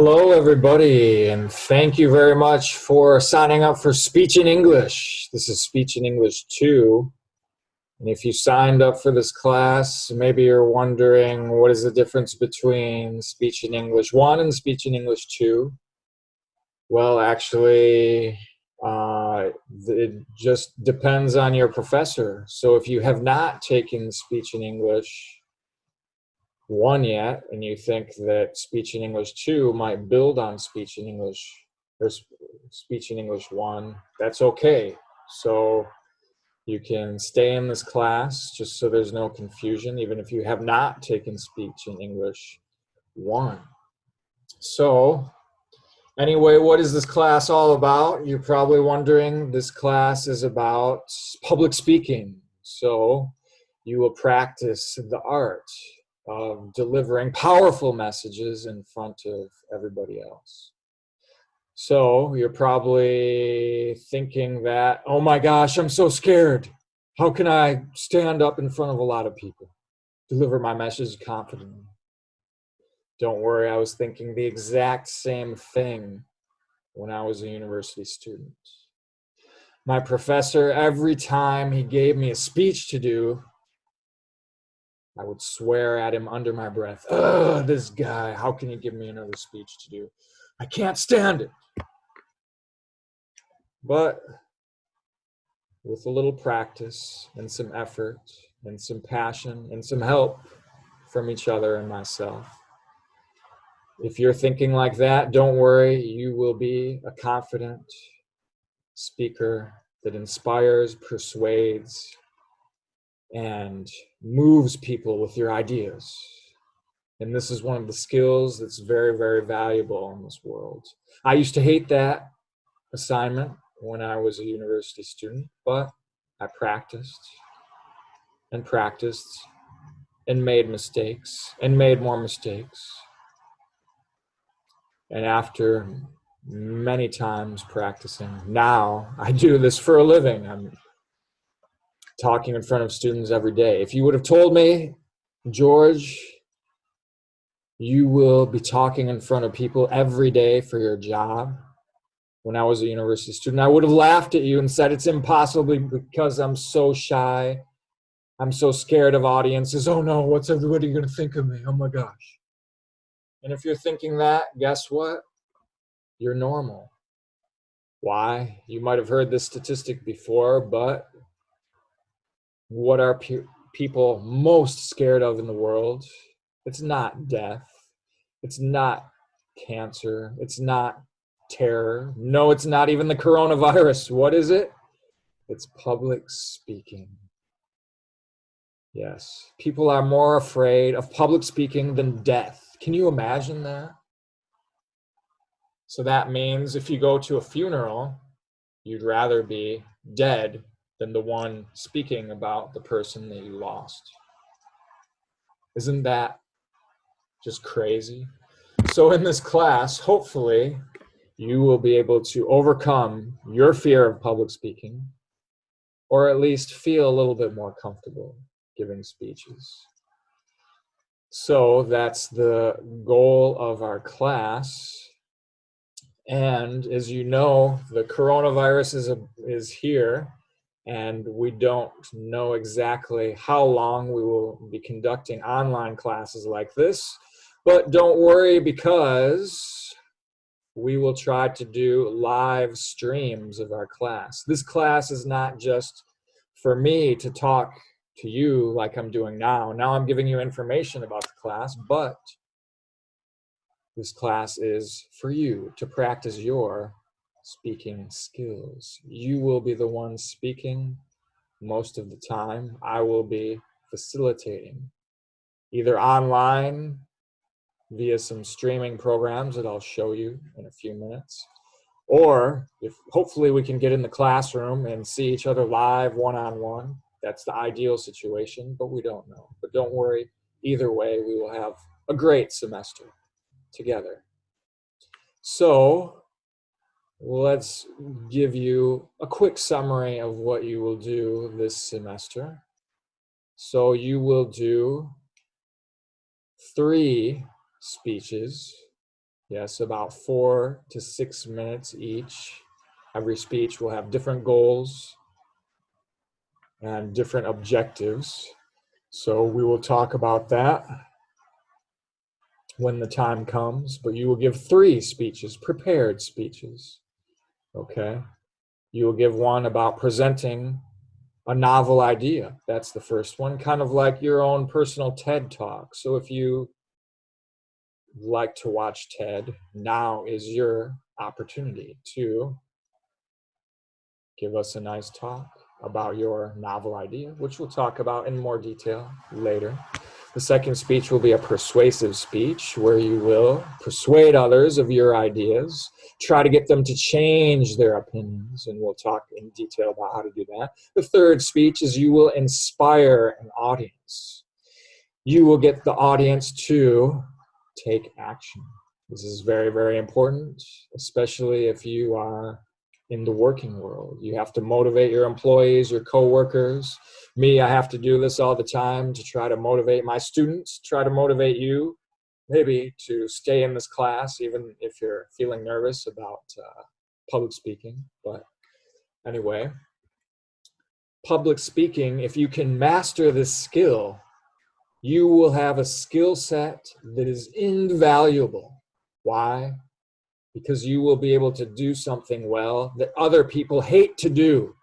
Hello, everybody, and thank you very much for signing up for Speech in English. This is Speech in English 2. And if you signed up for this class, maybe you're wondering what is the difference between Speech in English 1 and Speech in English 2. Well, actually, it just depends on your professor. So if you have not taken Speech in English 1 yet, and you think that Speech in English 2 might build on Speech in English or Speech in English 1, that's okay. So you can stay in this class just so there's no confusion, even if you have not taken Speech in English 1. So anyway, what is this class all about? You're probably wondering. This class is about public speaking. So you will practice the art of delivering powerful messages in front of everybody else. So you're probably thinking that, oh my gosh, I'm so scared. How can I stand up in front of a lot of people, deliver my message confidently? Don't worry, I was thinking the exact same thing when I was a university student. My professor, every time he gave me a speech to do, I would swear at him under my breath, ugh, this guy, how can he give me another speech to do? I can't stand it. But with a little practice and some effort and some passion and some help from each other and myself, if you're thinking like that, don't worry, you will be a confident speaker that inspires, persuades, and moves people with your ideas. And this is one of the skills that's very, very valuable in this world. I used to hate that assignment when I was a university student, but I practiced and practiced and made mistakes and made more mistakes. And after many times practicing, now I do this for a living. I'm talking in front of students every day. If you would have told me, George, you will be talking in front of people every day for your job, when I was a university student, I would have laughed at you and said it's impossible because I'm so shy. I'm so scared of audiences. Oh no, what's everybody going to think of me? Oh my gosh. And if you're thinking that, guess what? You're normal. Why? You might have heard this statistic before, but what are people most scared of in the world? It's not death. It's not cancer. It's not terror. No, it's not even the coronavirus. What is it? It's public speaking. Yes, people are more afraid of public speaking than death. Can you imagine that? So that means if you go to a funeral, you'd rather be dead than the one speaking about the person that you lost. Isn't that just crazy? So in this class, hopefully, you will be able to overcome your fear of public speaking, or at least feel a little bit more comfortable giving speeches. So that's the goal of our class. And as you know, the coronavirus is here, and we don't know exactly how long we will be conducting online classes like this. But don't worry, because we will try to do live streams of our class. This class is not just for me to talk to you like I'm doing now. Now I'm giving you information about the class, but this class is for you to practice your speaking skills. You will be the one speaking most of the time. I will be facilitating, either online via some streaming programs that I'll show you in a few minutes, or if hopefully we can get in the classroom and see each other live one-on-one. That's the ideal situation, but we don't know. But don't worry, either way, we will have a great semester together. So let's give you a quick summary of what you will do this semester. So you will do 3 speeches Yes, about 4 to 6 minutes each. Every speech will have different goals and different objectives. So we will talk about that when the time comes, but you will give 3 speeches, prepared speeches, okay? You will give one about presenting a novel idea. That's the first one, kind of like your own personal TED Talk. So if you like to watch TED, now is your opportunity to give us a nice talk about your novel idea, which we'll talk about in more detail later. The second speech will be a persuasive speech where you will persuade others of your ideas, try to get them to change their opinions, and we'll talk in detail about how to do that. The third speech is you will inspire an audience. You will get the audience to take action. This is very, very important, especially if you are in the working world. You have to motivate your employees, your coworkers. Me, I have to do this all the time to try to motivate my students, try to motivate you, maybe to stay in this class, even if you're feeling nervous about public speaking. But anyway, public speaking, if you can master this skill, you will have a skill set that is invaluable. Why? Because you will be able to do something well that other people hate to do.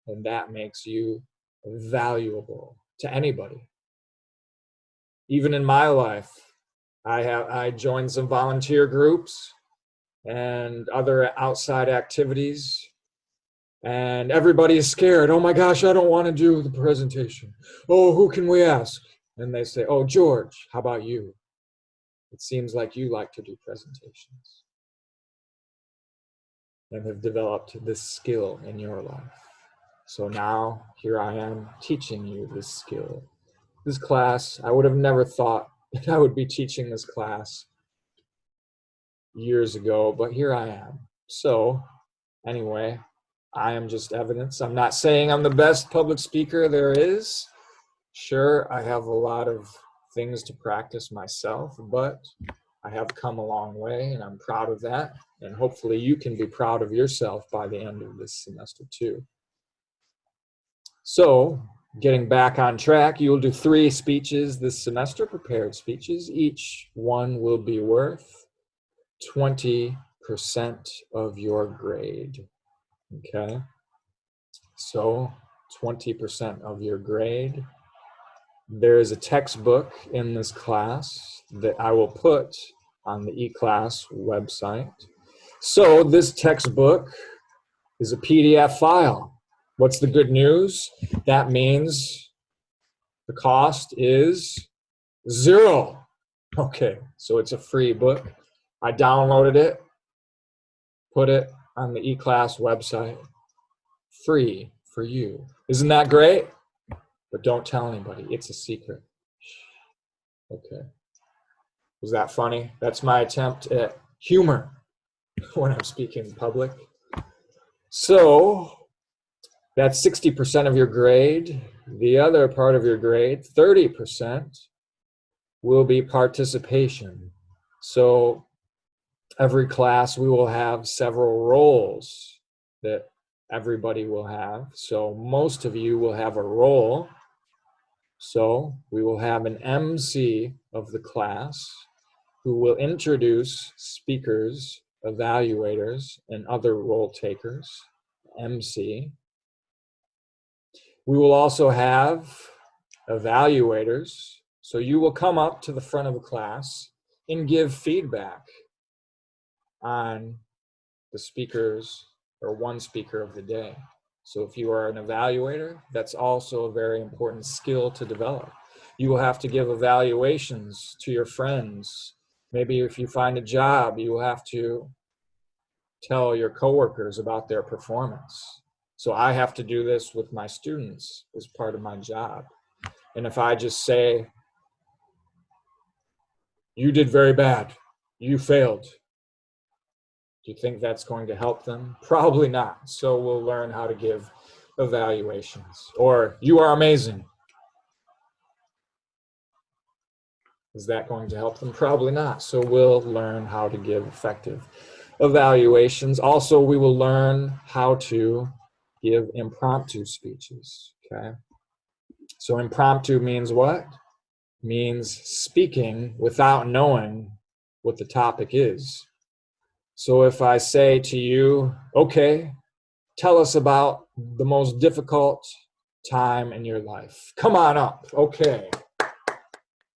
And that makes you valuable to anybody. Even in my life, I joined some volunteer groups and other outside activities, and everybody is scared. Oh my gosh, I don't want to do the presentation. Oh, who can we ask? And they say, oh, George, how about you? It seems like you like to do presentations and have developed this skill in your life. So now here I am teaching you this skill. This class, I would have never thought that I would be teaching this class years ago, but here I am. So anyway, I am just evidence. I'm not saying I'm the best public speaker there is. Sure, I have a lot of things to practice myself, but I have come a long way and I'm proud of that. And hopefully you can be proud of yourself by the end of this semester too. So getting back on track, you will do 3 speeches this semester, prepared speeches. Each one will be worth 20% of your grade, okay? So 20% of your grade. There is a textbook in this class that I will put on the eClass website. So this textbook is a PDF file. What's the good news? That means the cost is 0. Okay, so it's a free book. I downloaded it, put it on the eClass website, free for you. Isn't that great? But don't tell anybody, it's a secret. Okay. Was that funny? That's my attempt at humor when I'm speaking in public. So that's 60% of your grade. The other part of your grade, 30%, will be participation. So every class we will have several roles that everybody will have. So most of you will have a role. So we will have an MC of the class who will introduce speakers, evaluators, and other role takers, MC. We will also have evaluators. So you will come up to the front of the class and give feedback on the speakers or one speaker of the day. So if you are an evaluator, that's also a very important skill to develop. You will have to give evaluations to your friends. Maybe if you find a job, you will have to tell your coworkers about their performance. So I have to do this with my students as part of my job. And if I just say, you did very bad, you failed, do you think that's going to help them? Probably not. So we'll learn how to give evaluations. Or, you are amazing. Is that going to help them? Probably not. So we'll learn how to give effective evaluations. Also, we will learn how to give impromptu speeches, okay? So impromptu means what? Means speaking without knowing what the topic is. So if I say to you, okay, tell us about the most difficult time in your life. Come on up, okay.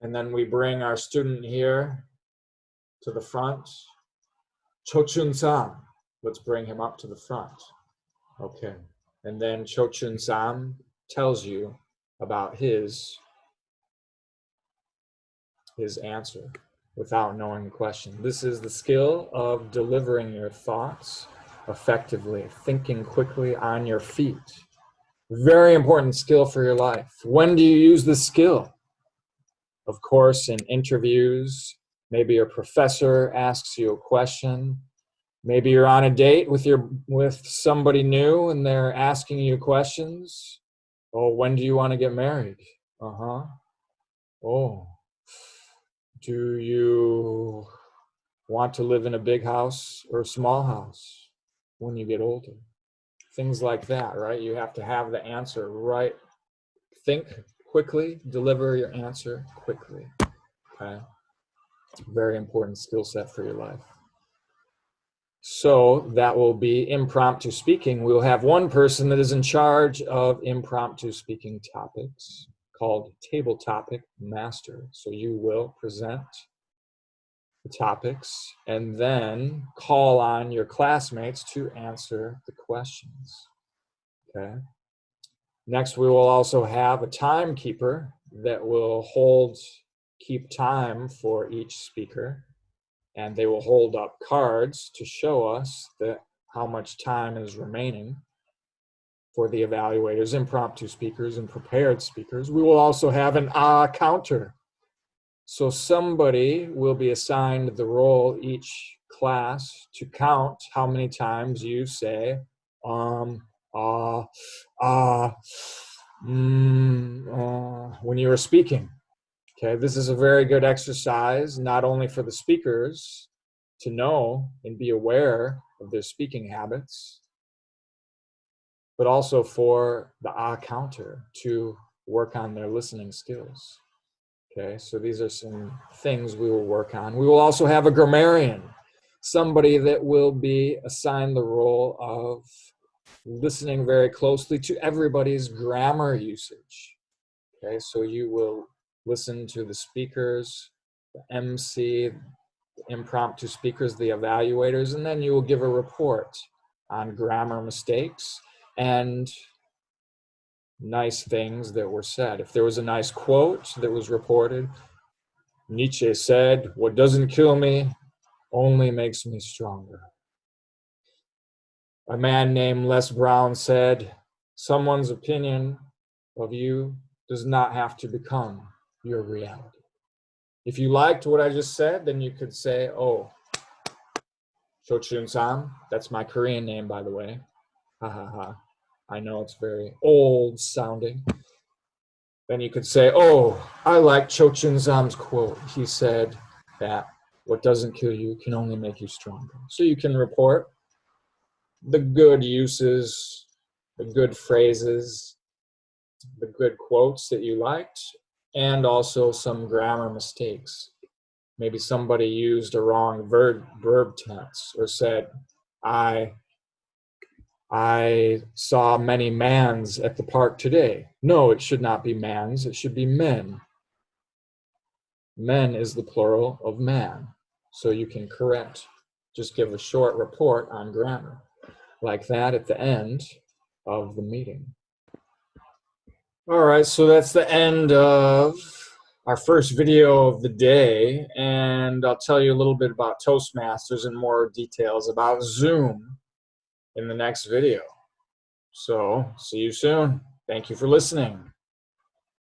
And then we bring our student here to the front. Cho-chun-sam, let's bring him up to the front. Okay, and then Cho-chun-sam tells you about his answer without knowing the question. This is the skill of delivering your thoughts effectively, thinking quickly on your feet. Very important skill for your life. When do you use this skill? Of course, in interviews, maybe your professor asks you a question. Maybe you're on a date with somebody new and they're asking you questions. Oh, when do you want to get married? Uh-huh. Oh, do you want to live in a big house or a small house when you get older? Things like that, right? You have to have the answer right. Think quickly, deliver your answer quickly, okay? Very important skill set for your life. So that will be impromptu speaking. We'll have one person that is in charge of impromptu speaking topics called table topic master. So you will present the topics and then call on your classmates to answer the questions, okay? Next, we will also have a timekeeper that will keep time for each speaker, and they will hold up cards to show us how much time is remaining for the evaluators, impromptu speakers, and prepared speakers. We will also have an counter. So somebody will be assigned the role each class to count how many times you say, when you are speaking. Okay, this is a very good exercise, not only for the speakers to know and be aware of their speaking habits, but also for the counter to work on their listening skills. Okay, so these are some things we will work on. We will also have a grammarian, somebody that will be assigned the role of listening very closely to everybody's grammar usage. Okay, so you will listen to the speakers, the MC, the impromptu speakers, the evaluators, and then you will give a report on grammar mistakes and nice things that were said. If there was a nice quote that was reported, Nietzsche said, "What doesn't kill me only makes me stronger." A man named Les Brown said, "Someone's opinion of you does not have to become your reality." If you liked what I just said, then you could say, "Oh, Cho-chun-sam, that's my Korean name, by the way. Ha ha ha. I know it's very old sounding." Then you could say, "Oh, I like Cho-chun-sam's quote. He said that what doesn't kill you can only make you stronger." So you can report the good uses, the good phrases, the good quotes that you liked, and also some grammar mistakes. Maybe somebody used a wrong verb tense or said, I saw many mans at the park today. No, it should not be mans, it should be men. Men is the plural of man. So you can correct, just give a short report on grammar like that at the end of the meeting. All right, so that's the end of our first video of the day, and I'll tell you a little bit about Toastmasters and more details about Zoom in the next video. So, see you soon. Thank you for listening.